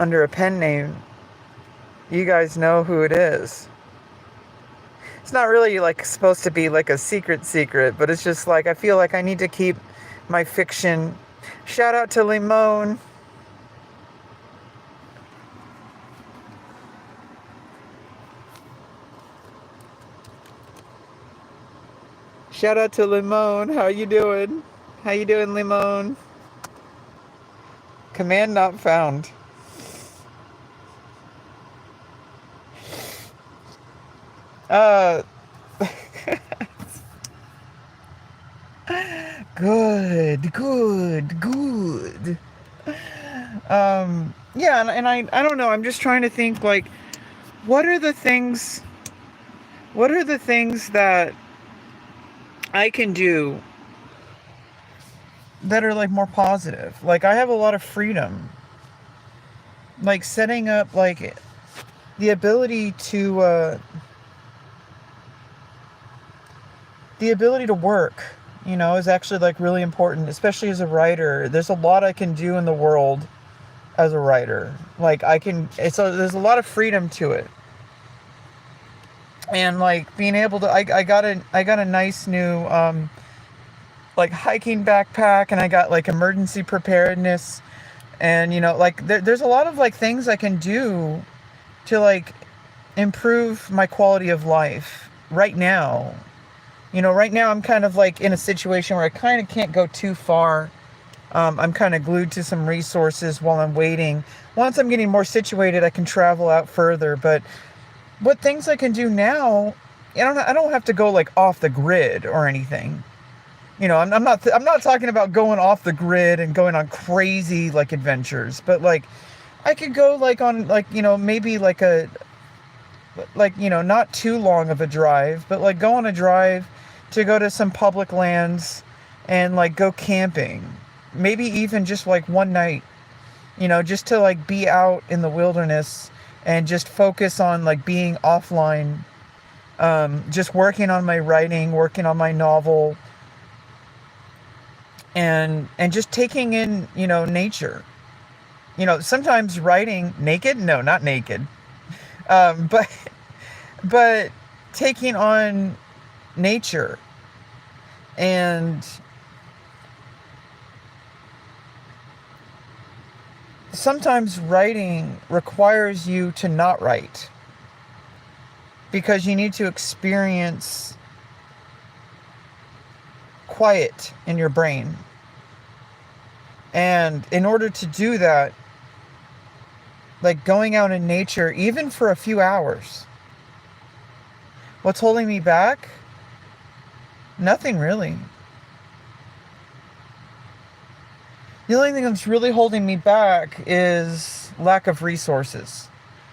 under a pen name. You guys know who it is. It's not really like supposed to be like a secret, but it's just like I feel like I need to keep my fiction. Shout out to Limon. Shout out to Limon. How you doing? How you doing, Limon? Command not found. Good. Yeah, and I don't know, I'm just trying to think, like, what are the things that I can do that are, like, more positive? Like, I have a lot of freedom. Like, setting up, like, the ability to work, you know, is actually, like, really important, especially as a writer. There's a lot I can do in the world as a writer. Like, there's a lot of freedom to it. And, like, being able to, I got a nice new, like, hiking backpack, and I got, like, emergency preparedness. And, you know, like, there's a lot of, like, things I can do to, like, improve my quality of life right now. You know, right now I'm kind of, like, in a situation where I kind of can't go too far. I'm kind of glued to some resources while I'm waiting. Once I'm getting more situated, I can travel out further. But what things I can do now, I don't have to go, like, off the grid or anything. You know, I'm not talking about going off the grid and going on crazy, like, adventures, but, like, I could go, like, on, like, you know, maybe like you know, not too long of a drive, but, like, go on a drive to go to some public lands and, like, go camping. Maybe even just, like, one night, you know, just to, like, be out in the wilderness and just focus on, like, being offline, just working on my writing, working on my novel, and just taking in, you know, nature. You know, sometimes writing naked? No, not naked. But taking on nature. And sometimes writing requires you to not write, because you need to experience quiet in your brain. And in order to do that, like, going out in nature, even for a few hours. What's holding me back? Nothing really. The only thing that's really holding me back is lack of resources.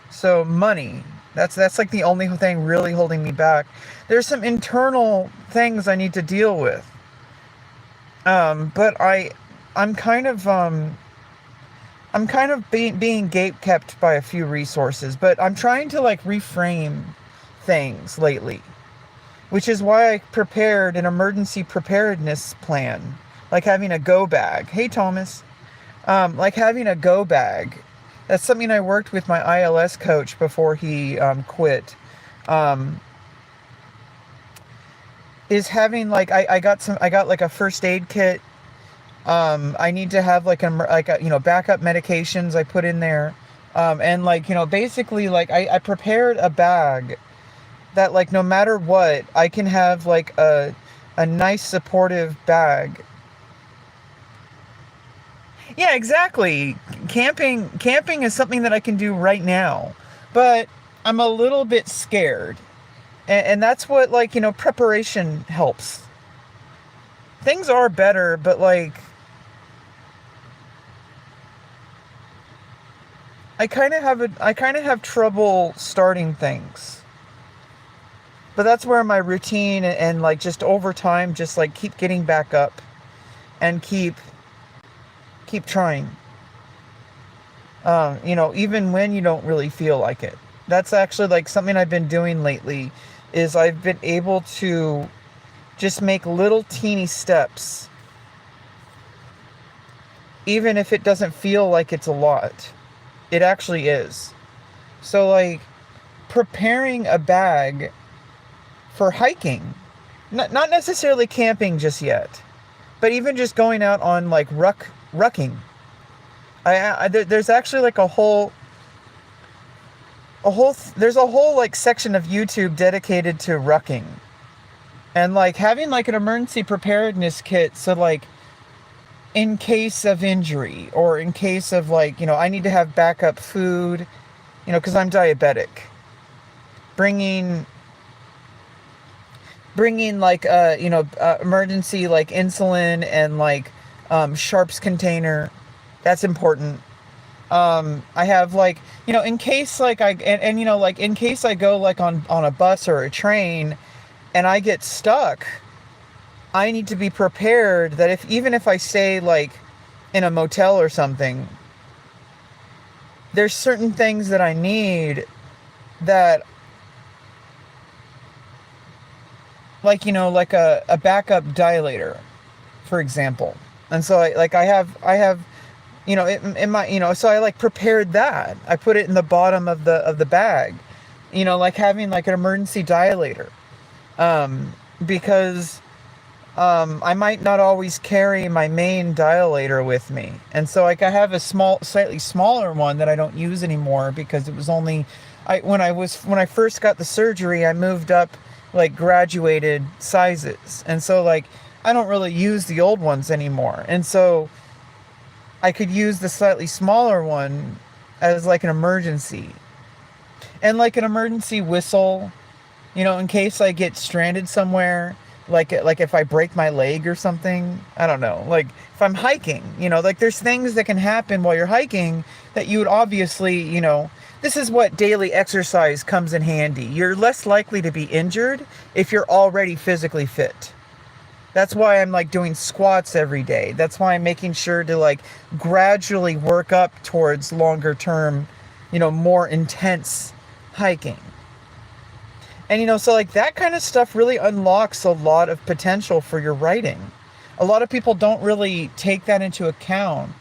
So money. That's like the only thing really holding me back. There's some internal things I need to deal with. But I'm kind of being gate-kept by a few resources, but I'm trying to, like, reframe things lately, which is why I prepared an emergency preparedness plan, like having a go bag. Hey, Thomas. Like having a go bag. That's something I worked with my ILS coach before he quit. Is having, like, I got like a first aid kit. I need to have, like, you know, backup medications I put in there. And, like, you know, basically, like, I prepared a bag that, like, no matter what, I can have, like, a nice supportive bag. Yeah, exactly. Camping is something that I can do right now, but I'm a little bit scared. And that's what, like, you know, preparation helps. Things are better, but, like, I kind of have trouble starting things. But that's where my routine and, like, just over time, just, like, keep getting back up and keep trying. You know, even when you don't really feel like it. That's actually, like, something I've been doing lately, is I've been able to just make little teeny steps, even if it doesn't feel like it's a lot. It actually is. So like preparing a bag for hiking, not necessarily camping just yet, but even just going out on like rucking. There's actually like there's a whole like section of YouTube dedicated to rucking, and like having like an emergency preparedness kit, so like in case of injury, or in case of like, I need to have backup food, because I'm diabetic. Bringing like emergency like insulin and like sharps container. That's important. I have like, in case like like in case I go like on a bus or a train and I get stuck, I need to be prepared that even if I stay like in a motel or something, there's certain things that I need, that like, like a backup dilator, for example. And so I have in my, so I like prepared that. I put it in the bottom of the bag, like having like an emergency dilator, because I might not always carry my main dilator with me. And so like I have a slightly smaller one that I don't use anymore, because it was only, when I first got the surgery, I moved up like graduated sizes. And so like I don't really use the old ones anymore. And so I could use the slightly smaller one as like an emergency. And like an emergency whistle, in case I get stranded somewhere, like if I break my leg or something. I don't know. Like if I'm hiking, like there's things that can happen while you're hiking that you would obviously, this is what daily exercise comes in handy. You're less likely to be injured if you're already physically fit. That's why I'm like doing squats every day. That's why I'm making sure to like gradually work up towards longer term, more intense hiking. And so like that kind of stuff really unlocks a lot of potential for your writing. A lot of people don't really take that into account.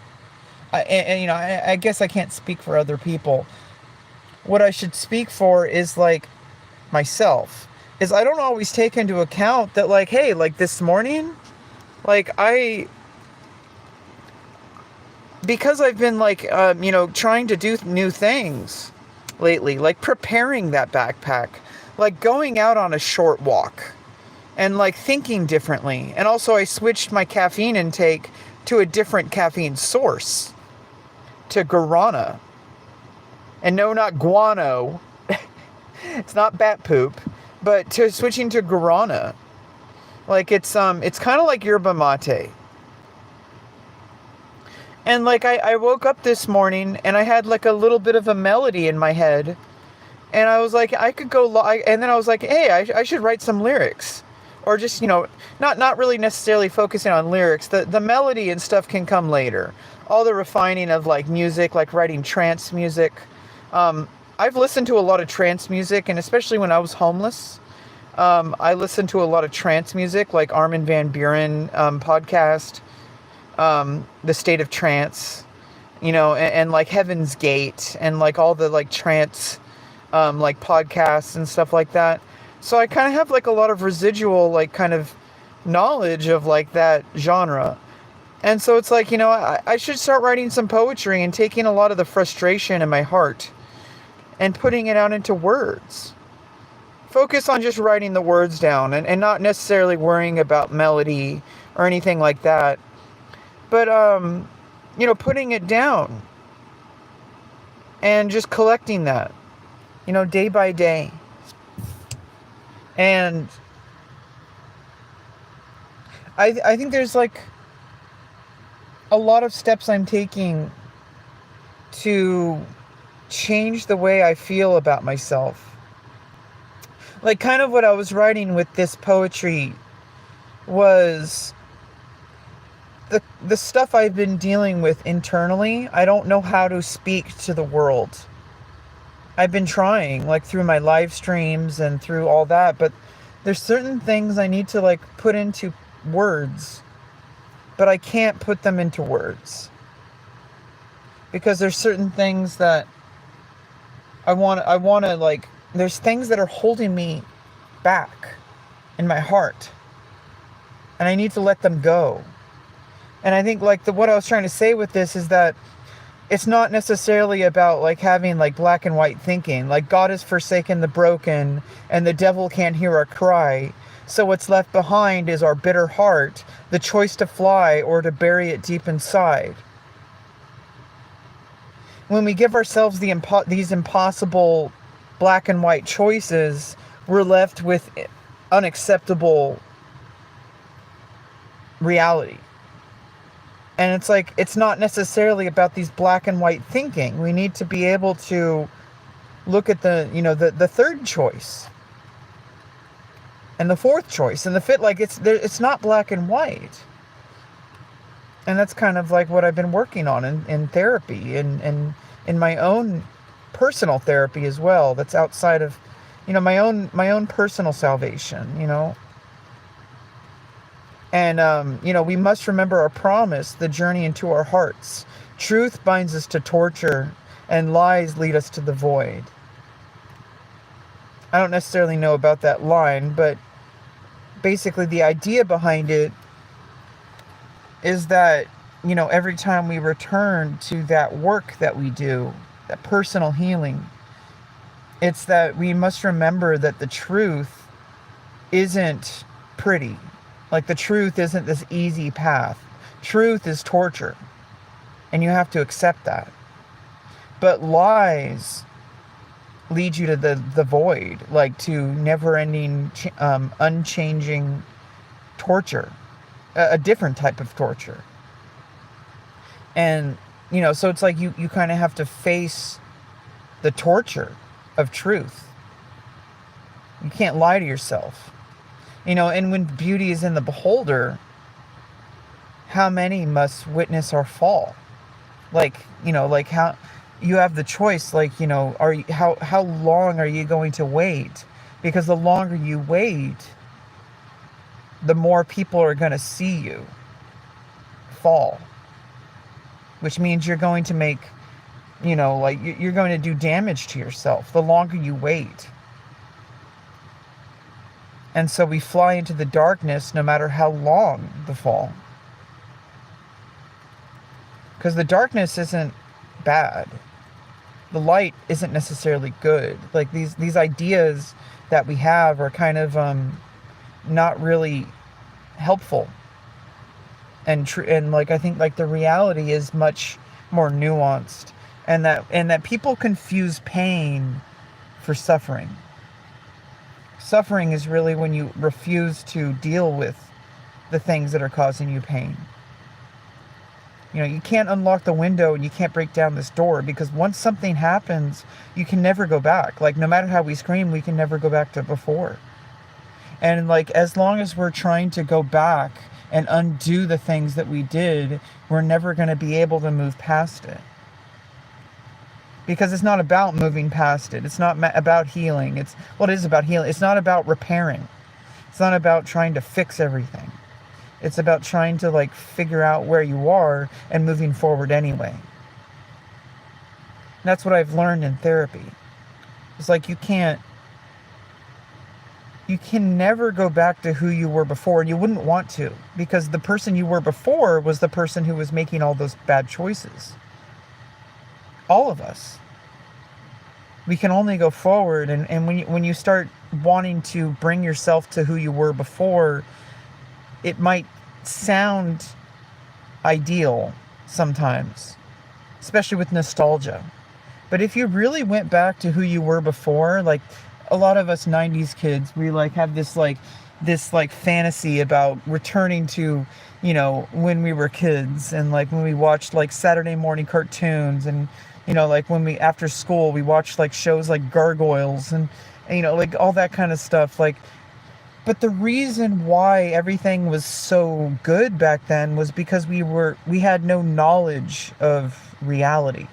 I guess I can't speak for other people. What I should speak for is like myself, is I don't always take into account that like, hey, like this morning, like because I've been like, trying to do new things lately, like preparing that backpack, like going out on a short walk and like thinking differently. And also I switched my caffeine intake to a different caffeine source, to guarana. And no, not guano. It's not bat poop, but to switching to guarana. Like it's kind of like yerba mate. And like I woke up this morning and I had like a little bit of a melody in my head, and I was like, I could go and then I was like, hey, I should write some lyrics, or just, not really necessarily focusing on lyrics. The melody and stuff can come later. All the refining of like music, like writing trance music. I've listened to a lot of trance music, and especially when I was homeless, I listened to a lot of trance music, like Armin van Buuren podcast, The State of Trance, and like Heaven's Gate, and like all the like trance, like podcasts and stuff like that. So I kind of have like a lot of residual like kind of knowledge of like that genre. And so it's like, I should start writing some poetry and taking a lot of the frustration in my heart and putting it out into words. Focus on just writing the words down, and not necessarily worrying about melody or anything like that. But, putting it down and just collecting that, day by day. And I think there's like a lot of steps I'm taking to change the way I feel about myself. Like kind of what I was writing with this poetry was the stuff I've been dealing with internally. I don't know how to speak to the world. I've been trying, like through my live streams and through all that, but there's certain things I need to like put into words, but I can't put them into words. because there's certain things that I want to like, there's things that are holding me back in my heart, and I need to let them go. And I think like what I was trying to say with this is that it's not necessarily about like having like black and white thinking. Like, God has forsaken the broken and the devil can't hear our cry. So what's left behind is our bitter heart, the choice to fly or to bury it deep inside. When we give ourselves these impossible black and white choices, we're left with unacceptable reality. And it's like, it's not necessarily about these black and white thinking. We need to be able to look at the third choice and the fourth choice and the fifth. Like, it's not black and white. And that's kind of like what I've been working on in therapy and in my own personal therapy as well. That's outside of, my own personal salvation, And, we must remember our promise, the journey into our hearts. Truth binds us to torture, and lies lead us to the void. I don't necessarily know about that line, but basically the idea behind it is that, every time we return to that work that we do, that personal healing, it's that we must remember that the truth isn't pretty. Like, the truth isn't this easy path. Truth is torture. And you have to accept that. But lies lead you to the void, like to never-ending, unchanging torture. A different type of torture. And, so it's like you kind of have to face the torture of truth. You can't lie to yourself. And when beauty is in the beholder, how many must witness our fall? Like how you have the choice, how long are you going to wait? Because the longer you wait, the more people are going to see you fall. Which means you're going to make, you're going to do damage to yourself the longer you wait. And so we fly into the darkness no matter how long the fall. Because the darkness isn't bad. The light isn't necessarily good. Like, these ideas that we have are kind of not really helpful. And I think like the reality is much more nuanced, and that people confuse pain for suffering. Suffering is really when you refuse to deal with the things that are causing you pain. You can't unlock the window and you can't break down this door, because once something happens, you can never go back. Like, no matter how we scream, we can never go back to before. And like, as long as we're trying to go back and undo the things that we did, we're never going to be able to move past it. Because it's not about moving past it. It's not about healing. It is about healing. It's not about repairing. It's not about trying to fix everything. It's about trying to like figure out where you are and moving forward anyway. That's what I've learned in therapy. It's like you can never go back to who you were before, and you wouldn't want to, because the person you were before was the person who was making all those bad choices. All of us. We can only go forward, and when you start wanting to bring yourself to who you were before, it might sound ideal sometimes, especially with nostalgia. But if you really went back to who you were before, like a lot of us 90s kids, we like have this fantasy about returning to, when we were kids, and like when we watched like Saturday morning cartoons, and like when we, after school, we watched like shows like Gargoyles and like all that kind of stuff. Like, but the reason why everything was so good back then was because we had no knowledge of reality.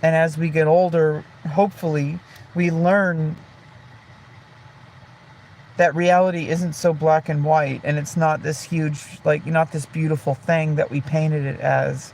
And as we get older, hopefully, we learn that reality isn't so black and white, and it's not this huge, like, not this beautiful thing that we painted it as.